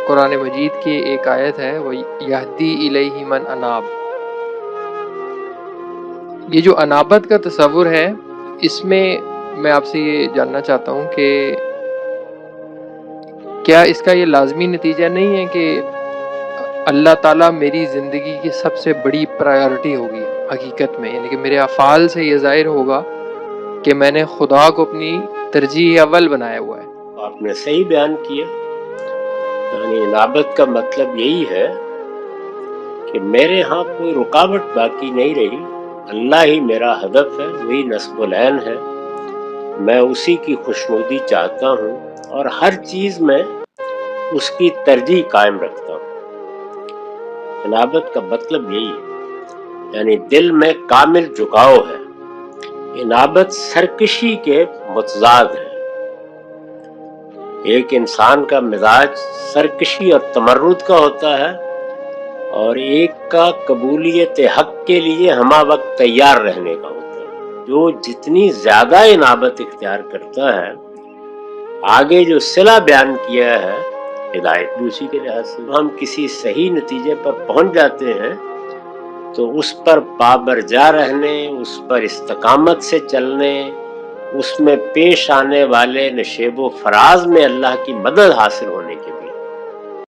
قرآن مجید کی ایک آیت ہے، وہ یہدی الیہ من اناب۔ یہ جو انابت کا تصور ہے، اس میں میں آپ سے یہ جاننا چاہتا ہوں کہ کیا اس کا یہ لازمی نتیجہ نہیں ہے کہ اللہ تعالیٰ میری زندگی کی سب سے بڑی پرائیورٹی ہوگی حقیقت میں، یعنی کہ میرے افعال سے یہ ظاہر ہوگا کہ میں نے خدا کو اپنی ترجیح اول بنایا ہوا ہے؟ آپ نے صحیح بیان کیا، یعنی انابت کا مطلب یہی ہے کہ میرے ہاں کوئی رکاوٹ باقی نہیں رہی، اللہ ہی میرا ہدف ہے، وہی نصب العین ہے، میں اسی کی خوشنودی چاہتا ہوں اور ہر چیز میں اس کی ترجیح قائم رکھتا ہوں۔ انابت کا مطلب یہی ہے، یعنی دل میں کامل جھکاؤ ہے۔ انابت سرکشی کے متضاد ہے۔ ایک انسان کا مزاج سرکشی اور تمرد کا ہوتا ہے، اور ایک کا قبولیت حق کے لیے ہمہ وقت تیار رہنے کا ہوتا ہے۔ جو جتنی زیادہ انابت اختیار کرتا ہے، آگے جو صلہ بیان کیا ہے ہدایت بھی اسی کے لحاظ سے، ہم کسی صحیح نتیجے پر پہنچ جاتے ہیں تو اس پر پابرجا رہنے، اس پر استقامت سے چلنے، اس میں پیش آنے والے نشیب و فراز میں اللہ کی مدد حاصل ہونے کے